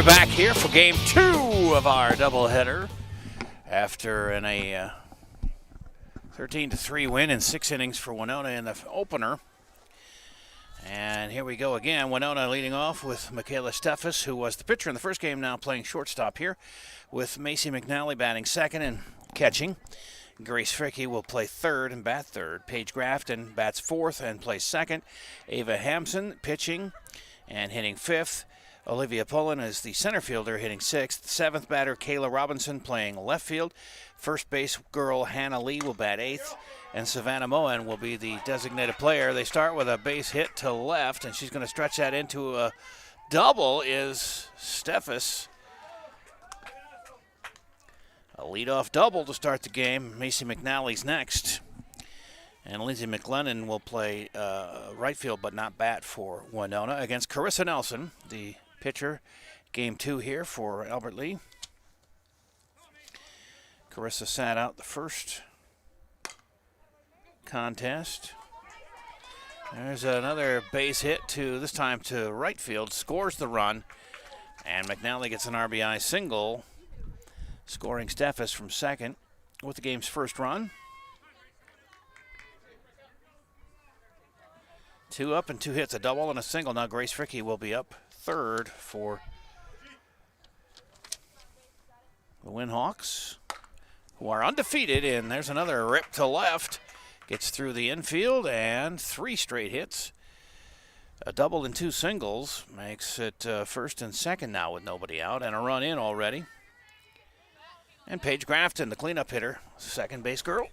back here for game 2 of our doubleheader after a 13-3 win in 6 innings for Winona in the opener. And here we go again. Winona leading off with Michaela Steffes, who was the pitcher in the first game, now playing shortstop here, with Macy McNally batting second and catching. Grace Fricke will play third and bat third. Paige Grafton bats fourth and plays second. Ava Hampson pitching and hitting fifth. Olivia Pullen is the center fielder, hitting sixth. Seventh batter, Kayla Robinson, playing left field. First base girl, Hannah Lee, will bat eighth. And Savannah Moen will be the designated player. They start with a base hit to left, and she's going to stretch that into a double, is Steffes. A leadoff double to start the game. Macy McNally's next. And Lindsay McLennan will play right field but not bat for Winona against Carissa Nelson, the pitcher. Game 2 here for Albert Lee. Carissa sat out the first contest. There's another base hit this time to right field, scores the run, and McNally gets an RBI single, scoring Steffes from second with the game's first run. 2 up and 2 hits, a double and a single. Now Grace Fricke will be up third for the Winhawks, who are undefeated, and there's another rip to left. Gets through the infield and 3 straight hits. A double and 2 singles makes it first and second now with nobody out, and a run in already. And Paige Grafton, the cleanup hitter, second base girl.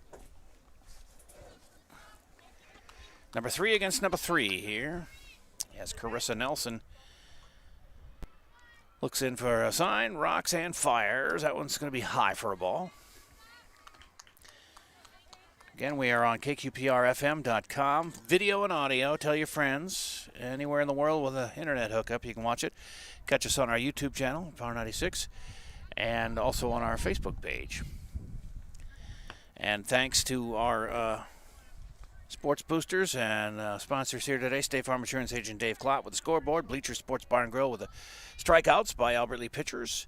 Number 3 against number 3 here, as Carissa Nelson looks in for a sign, rocks and fires. That one's going to be high for a ball. Again, we are on kqprfm.com. Video and audio. Tell your friends anywhere in the world with an internet hookup, you can watch it. Catch us on our YouTube channel, Power 96, and also on our Facebook page. And thanks to our sports boosters and sponsors here today. State Farm Insurance Agent Dave Klott with the scoreboard. Bleacher Sports Bar and Grill with the strikeouts by Albert Lee pitchers.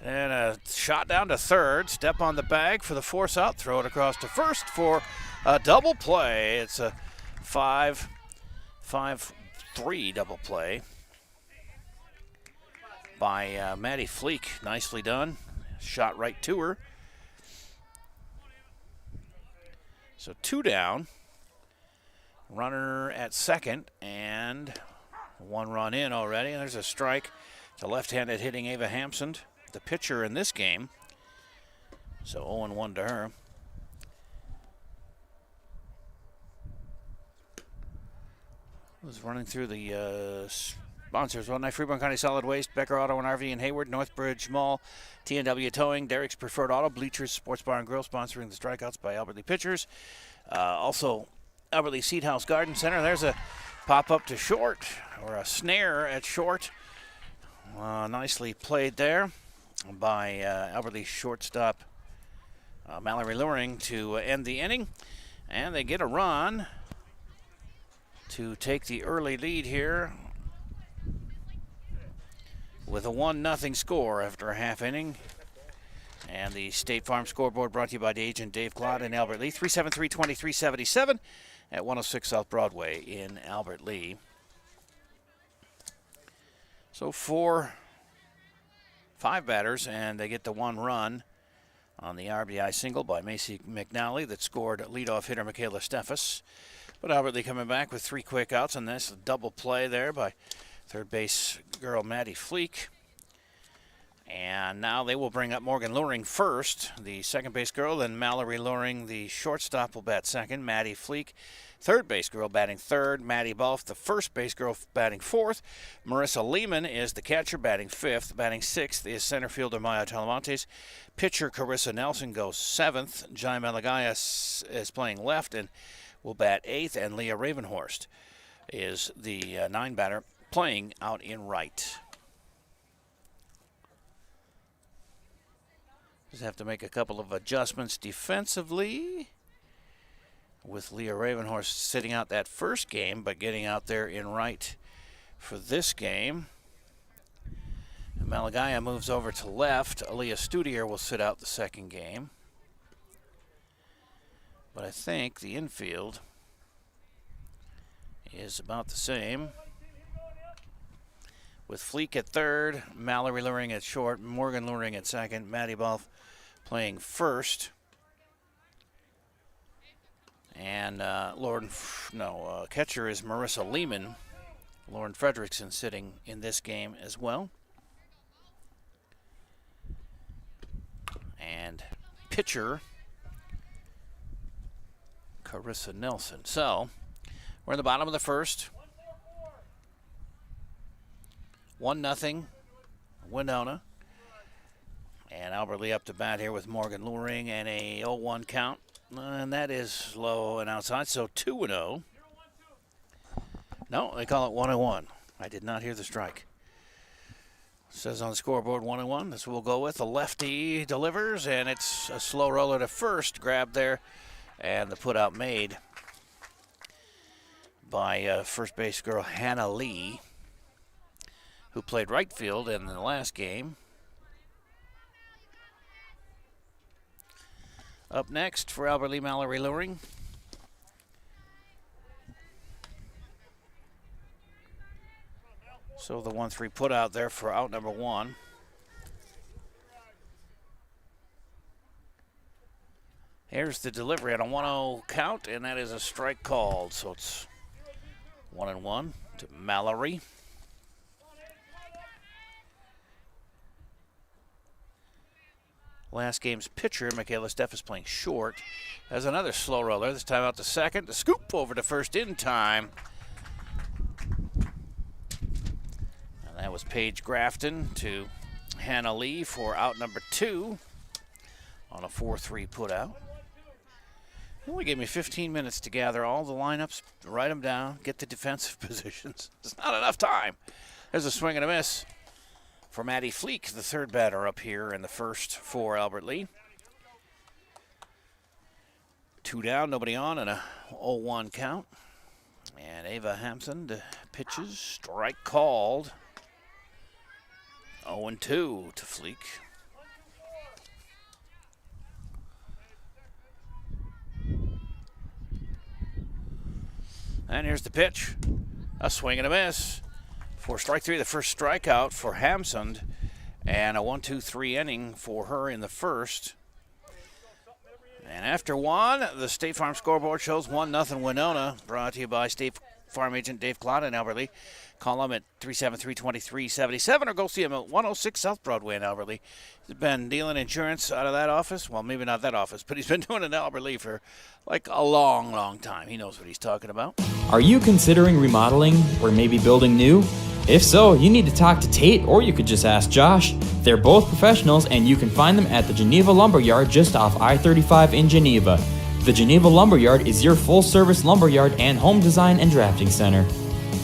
And a shot down to third. Step on the bag for the force out. Throw it across to first for a double play. It's a 5-3 double play by Maddie Fleek. Nicely done. Shot right to her. So 2 down. Runner at second, and 1 run in already. And there's a strike to left-handed hitting Ava Hampson, the pitcher in this game. So 0-1 to her. Was running through the sponsors. One Night Freeborn County Solid Waste, Becker Auto and RV in Hayward, Northbridge Mall, TNW Towing, Derek's Preferred Auto, Bleachers Sports Bar and Grill, sponsoring the strikeouts by Albert Lee pitchers. Also, Albert Lee Seed House Garden Center. There's a pop-up to short, or a snare at short. Nicely played there by Albert Lee shortstop Mallory Luring to end the inning. And they get a run to take the early lead here with a 1-0 score after a half inning. And the State Farm scoreboard brought to you by the agent Dave Klott and Albert Lee. 373-2377 at 106 South Broadway in Albert Lee. So 5 batters, and they get the 1 run on the RBI single by Macy McNally that scored leadoff hitter Michaela Steffes. But Albert Lee coming back with 3 quick outs, and this double play there by third base girl Maddie Fleek. And now they will bring up Morgan Luring first, the second base girl, then Mallory Luring, the shortstop, will bat second. Maddie Fleek, third base girl, batting third. Maddie Balf, the first base girl, batting fourth. Marissa Lehman is the catcher, batting fifth. Batting sixth is center fielder Maya Talamontes. Pitcher Carissa Nelson goes seventh. Jai Malagayas is playing left and will bat eighth. And Leah Ravenhorst is the 9 batter, playing out in right. Just have to make a couple of adjustments defensively with Leah Ravenhorst sitting out that first game, but getting out there in right for this game. Malagaya moves over to left. Aaliyah Studier will sit out the second game. But I think the infield is about the same. With Fleek at third, Mallory luring at short, Morgan luring at second, Maddie Balf playing first. And catcher is Marissa Lehman. Lauren Fredrickson sitting in this game as well. And pitcher, Carissa Nelson. So, we're in the bottom of the first. 1-0, Winona. And Albert Lee up to bat here with Morgan luring and a 0-1 count. And that is low and outside, so 2-0. No, they call it 1-1. I did not hear the strike. Says on the scoreboard 1-1. This we'll go with. The lefty delivers, and it's a slow roller to first. Grab there, and the put out made by first base girl Hannah Lee, who played right field in the last game. Up next for Albert Lee, Mallory luring. So the 1-3 put out there for out number one. Here's the delivery on a 1-0 count, and that is a strike called. So it's 1-1 to Mallory. Last game's pitcher, Michaela Steff, is playing short. Has another slow roller, this time out to second. The scoop over to first in time. And that was Paige Grafton to Hannah Lee for out number two on a 4-3 put out. It only gave me 15 minutes to gather all the lineups, write them down, get the defensive positions. It's not enough time. There's a swing and a miss for Maddie Fleek, the third batter up here in the first for Albert Lee. 2 down, nobody on, and a 0-1 count. And Ava Hampson pitches, strike called. 0-2 to Fleek. And here's the pitch. A swing and a miss for strike three, the first strikeout for Hampson, and a 1-2-3 inning for her in the first. And after one, the State Farm scoreboard shows 1-0 Winona, brought to you by State Farm agent Dave Claude in Albert Lee. Call him at 373-2377 or go see him at 106 South Broadway in Albert Lee. He's been dealing insurance out of that office. Well, maybe not that office, but he's been doing it in Albert Lee for like a long, long time. He knows what he's talking about. Are you considering remodeling or maybe building new? If so, you need to talk to Tate, or you could just ask Josh. They're both professionals, and you can find them at the Geneva Lumberyard just off I-35 in Geneva. The Geneva Lumberyard is your full-service lumberyard and home design and drafting center.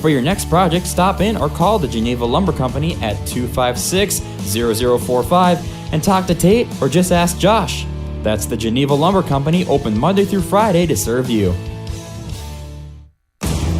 For your next project, stop in or call the Geneva Lumber Company at 256-0045 and talk to Tate or just ask Josh. That's the Geneva Lumber Company, open Monday through Friday to serve you.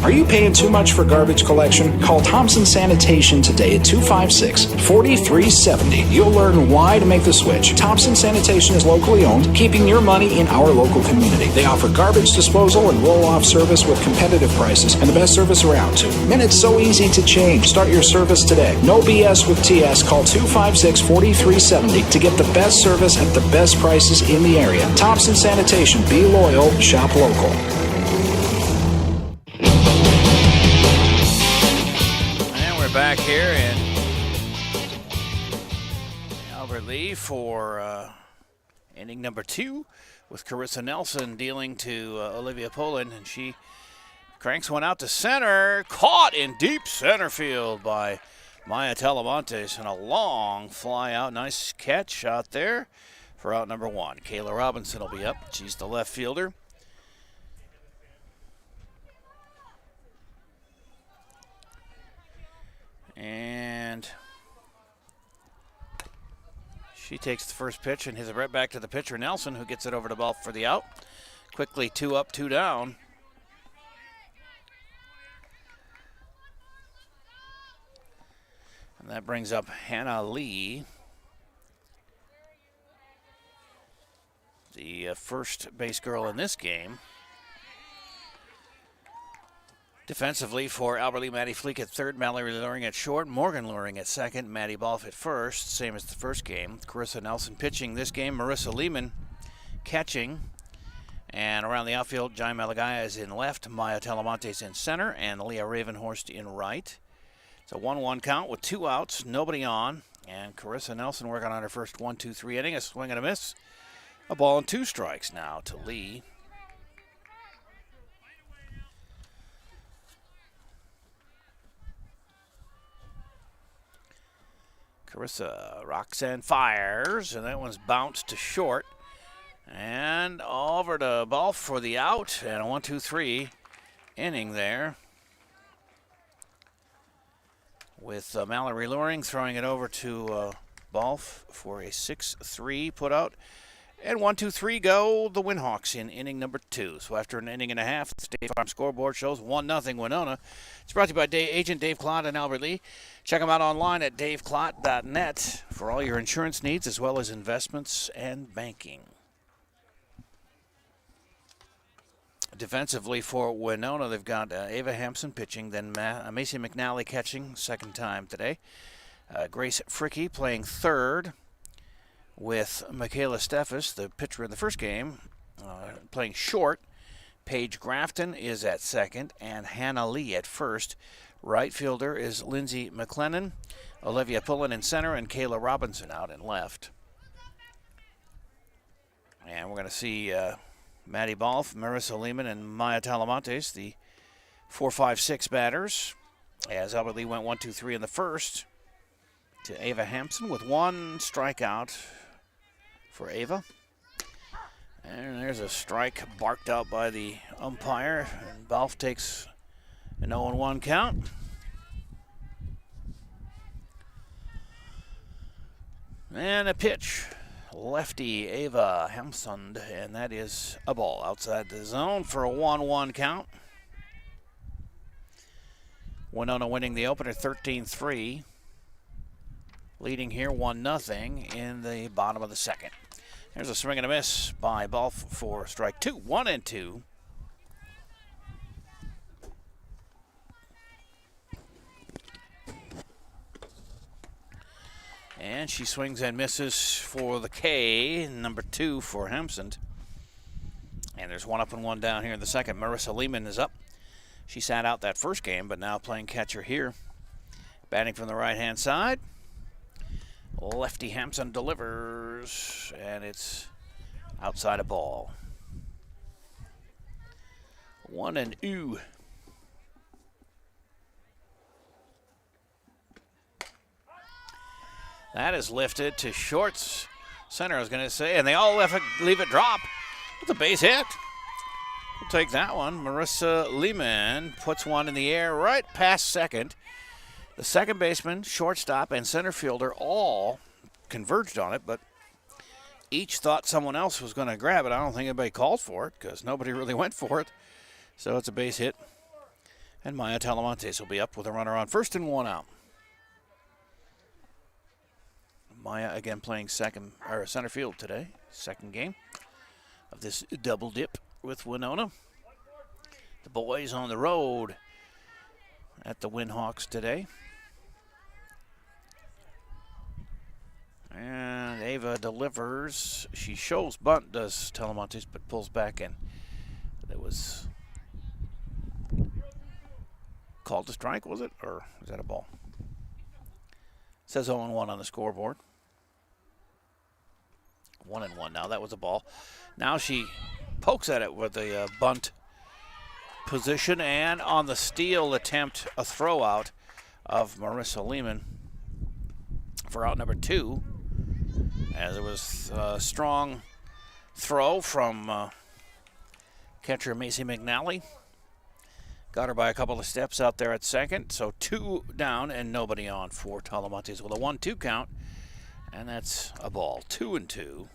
Are you paying too much for garbage collection? Call Thompson Sanitation today at 256-4370. You'll learn why to make the switch. Thompson Sanitation is locally owned, keeping your money in our local community. They offer garbage disposal and roll-off service with competitive prices and the best service around, too. And it's so easy to change. Start your service today. No BS with TS. Call 256-4370 to get the best service at the best prices in the area. Thompson Sanitation. Be loyal. Shop local. Back here in Albert Lee for inning number 2 with Carissa Nelson dealing to Olivia Poland, and she cranks one out to center, caught in deep center field by Maya Talamontes, and a long fly out. Nice catch out there for out number 1. Kayla Robinson will be up. She's the left fielder. And she takes the first pitch and hits it right back to the pitcher, Nelson, who gets it over the ball for the out. Quickly 2 up, 2 down. And that brings up Hannah Lee, the first base girl in this game. Defensively for Albert Lee, Maddie Fleek at third, Mallory Luring at short, Morgan Luring at second, Maddie Balf at first, same as the first game. Carissa Nelson pitching this game, Marissa Lehman catching. And around the outfield, Jai Malagaya is in left, Maya Telemontes in center, and Leah Ravenhorst in right. It's a 1-1 count with 2 outs, nobody on. And Carissa Nelson working on her first 1-2-3 inning, a swing and a miss. A ball and 2 strikes now to Lee. Carissa rocks and fires, and that one's bounced to short. And over to Balf for the out, and a 1-2-3 inning there. With Mallory Luring throwing it over to Balf for a 6-3 put out. And 1-2-3 go the Winhawks in inning number 2. So after an inning and a half, the State Farm scoreboard shows 1-0 Winona. It's brought to you by Agent Dave Klott and Albert Lee. Check them out online at daveklott.net for all your insurance needs as well as investments and banking. Defensively for Winona, they've got Ava Hampson pitching, then Macy McNally catching, second time today. Grace Fricky playing third, with Michaela Steffes, the pitcher in the first game, playing short. Paige Grafton is at second, and Hannah Lee at first. Right fielder is Lindsay McLennan, Olivia Pullen in center, and Kayla Robinson out in left. And we're going to see Maddie Balf, Marissa Lehman, and Maya Talamontes, the 4-5-6 batters, as Albert Lee went 1-2-3 in the first to Ava Hampson with 1 strikeout for Ava. And there's a strike barked out by the umpire, and Balf takes an 0-1 count. And a pitch. Lefty Ava Hampson, and that is a ball outside the zone for a 1-1 count. Winona winning the opener 13-3. Leading here 1-0 in the bottom of the second. There's a swing and a miss by Balf for strike 2. 1-2. And she swings and misses for the K, number 2 for Hampson. And there's 1 up and 1 down here in the second. Marissa Lehman is up. She sat out that first game, but now playing catcher here. Batting from the right-hand side. Lefty Hampson delivers, and it's outside a ball. 1-2. That is lifted to shorts center, I was going to say, and they all leave it drop. It's a base hit. We'll take that one. Marissa Lehman puts one in the air right past second. The second baseman, shortstop, and center fielder all converged on it, but each thought someone else was going to grab it. I don't think anybody called for it because nobody really went for it. So it's a base hit. And Maya Talamontes will be up with a runner on first and 1 out. Maya again playing center field today. Second game of this double dip with Winona. The boys on the road at the Winhawks today. And Ava delivers. She shows bunt, does Talamontes, but pulls back in. That was called a strike, was it? Or was that a ball? It says 0-1 on the scoreboard. 1-1 now. That was a ball. Now she pokes at it with a bunt position, and on the steal attempt, a throw out of Marissa Lehman for out number 2. As it was a strong throw from catcher Macy McNally. Got her by a couple of steps out there at second. So 2 down and nobody on for Talamontes with a 1-2 count. And that's a ball. 2-2.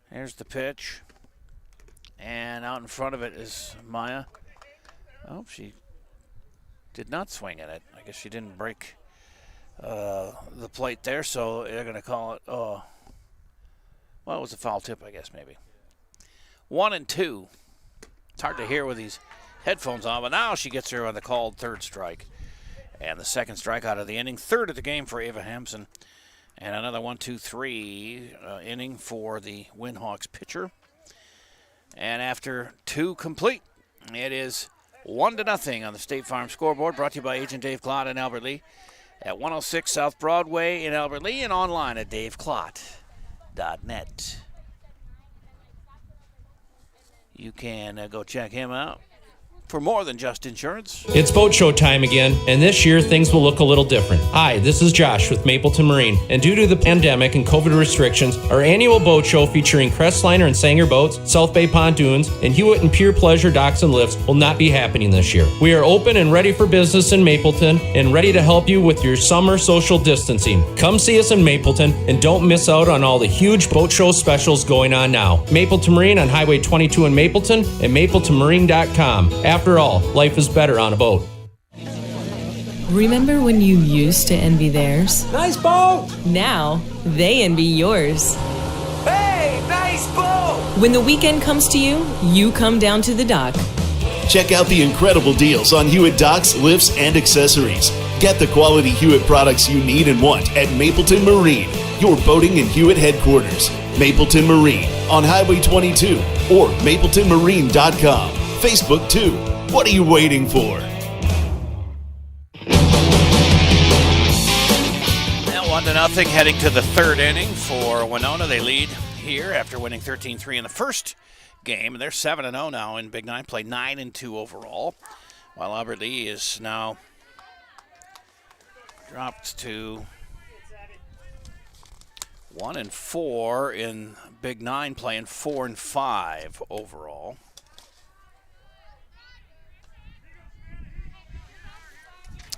Here's the pitch. And out in front of it is Maya. Oh, she did not swing at it. I guess she didn't break the plate there, so they're going to call it, well, it was a foul tip, I guess, maybe. 1-2. It's hard to hear with these headphones on, but now she gets her on the called third strike. And the second strikeout of the inning, third of the game for Ava Hampson. And another 1-2-3 inning for the Winhawks pitcher. And after 2 complete, it is 1-0 on the State Farm scoreboard, brought to you by Agent Dave Klott in Albert Lea at 106 South Broadway in Albert Lea and online at daveklott.net. You can go check him out for more than just insurance. It's boat show time again, and this year things will look a little different. Hi, this is Josh with Mapleton Marine, and due to the pandemic and COVID restrictions, our annual boat show featuring Crestliner and Sanger boats, South Bay pontoons, and Hewitt and Pure Pleasure docks and lifts will not be happening this year. We are open and ready for business in Mapleton and ready to help you with your summer social distancing. Come see us in Mapleton and don't miss out on all the huge boat show specials going on now. Mapleton Marine on Highway 22 in Mapleton and mapletonmarine.com. After all, life is better on a boat. Remember when you used to envy theirs? Nice boat! Now, they envy yours. Hey, nice boat! When the weekend comes to you, you come down to the dock. Check out the incredible deals on Hewitt docks, lifts, and accessories. Get the quality Hewitt products you need and want at Mapleton Marine, your boating and Hewitt headquarters. Mapleton Marine on Highway 22 or mapletonmarine.com. Facebook too. What are you waiting for? Now 1-0 heading to the third inning for Winona. They lead here after winning 13-3 in the first game. They're 7-0 now in Big Nine, play 9-2 overall, while Albert Lea is now dropped to 1-4 in Big Nine, playing 4-5 overall.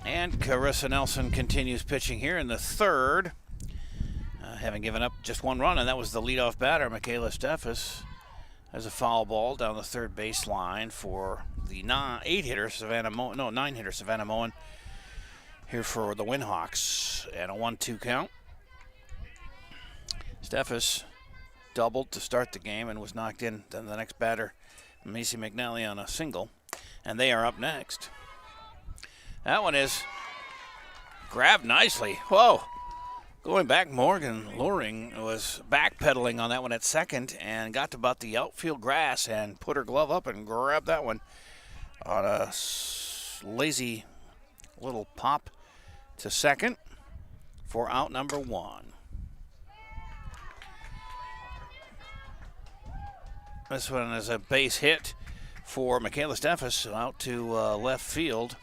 And Carissa Nelson continues pitching here in the third, having given up just 1 run, and that was the leadoff batter, Michaela Steffes, has a foul ball down the third baseline for the 9-hitter Savannah Moen here for the Winhawks, and a 1-2 count. Steffes doubled to start the game and was knocked in. Then the next batter, Macy McNally, on a single, and they are up next. That one is grabbed nicely. Whoa. Going back, Morgan Luring was backpedaling on that one at second and got to about the outfield grass and put her glove up and grabbed that one on a lazy little pop to second for out number 1. This one is a base hit for Michaela Steffes out to left field.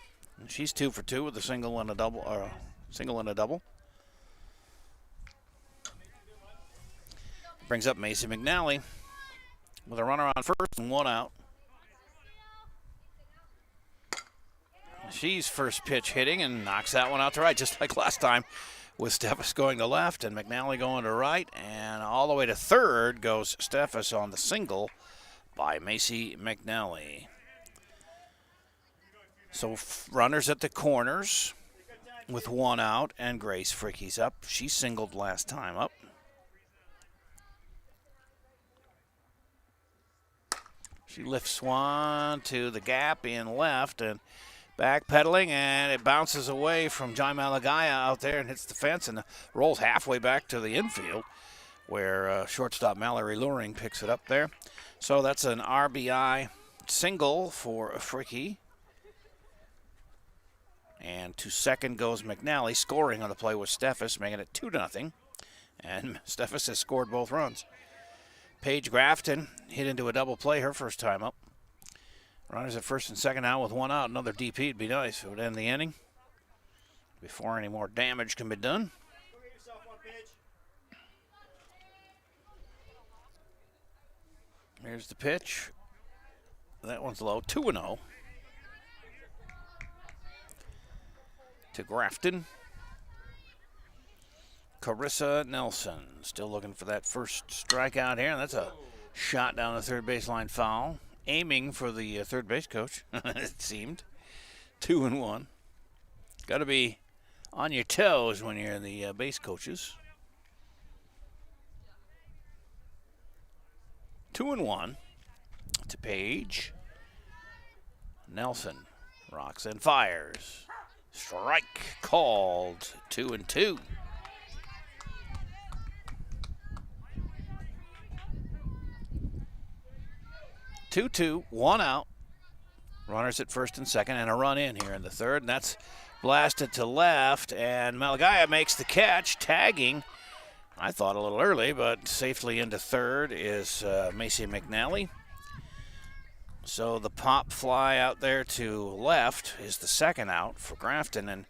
She's 2 for 2 with a single and a double. Brings up Macy McNally with a runner on first and 1 out. She's first pitch hitting and knocks that one out to right, just like last time, with Steffes going to left and McNally going to right, and all the way to third goes Steffes on the single by Macy McNally. So runners at the corners with 1 out, and Grace Fricke's up. She singled last time up. She lifts one to the gap in left and backpedaling, and it bounces away from John Malagaya out there and hits the fence and rolls halfway back to the infield, where shortstop Mallory Luring picks it up there. So that's an RBI single for Fricke. And to second goes McNally, scoring on the play with Steffes, making it 2-0. And Steffes has scored both runs. Paige Grafton hit into a double play her first time up. Runners at first and second now with 1 out. Another DP would be nice. It would end the inning before any more damage can be done. Here's the pitch. That one's low, 2-0. To Grafton. Carissa Nelson still looking for that first strikeout here. And that's a shot down the third baseline foul. Aiming for the third base coach, it seemed. 2-1. Got to be on your toes when you're the base coaches. 2-1 to Page. Nelson rocks and fires. Strike called. 2-2. 2-2, 1 out. Runners at first and second, and a run in here in the third, and that's blasted to left, and Malagaya makes the catch, tagging. I thought a little early, but safely into third is Macy McNally. So the pop fly out there to left is the second out for Grafton, and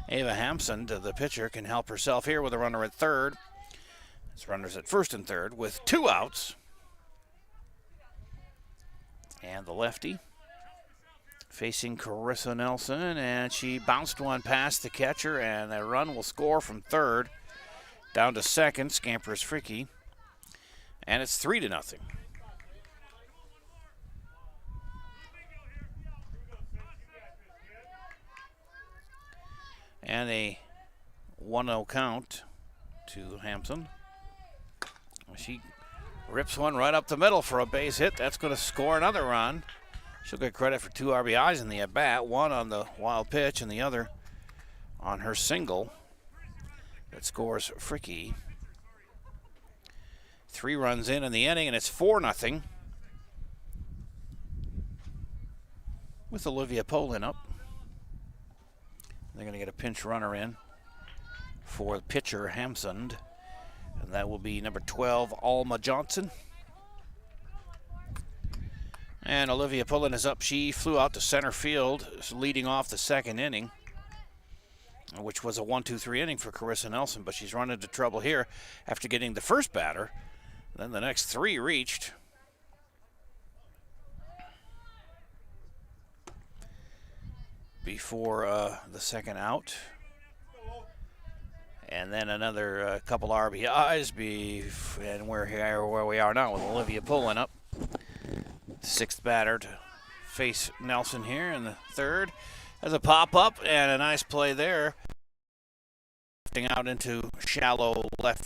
Ava Hampson, the pitcher, can help herself here with a runner at third. It's runners at first and third with 2 outs. And the lefty facing Carissa Nelson, and she bounced one past the catcher, and the run will score from third down to second. Scampers Fricky, and it's 3-0. And a 1-0 count to Hampson. She rips one right up the middle for a base hit. That's going to score another run. She'll get credit for 2 RBIs in the at-bat, one on the wild pitch and the other on her single that scores Fricky. 3 runs in the inning, and it's 4-0 with Olivia Polin up. They're going to get a pinch runner in for pitcher Hampson. And that will be number 12, Alma Johnson. And Olivia Pullen is up. She flew out to center field, leading off the second inning, which was a 1-2-3 inning for Carissa Nelson, but she's run into trouble here after getting the first batter. Then the next 3 reached. Before the second out. And then another couple RBIs, and we're here where we are now with Olivia pulling up. 6th batter to face Nelson here in the third. Has a pop-up and a nice play there. Out into shallow left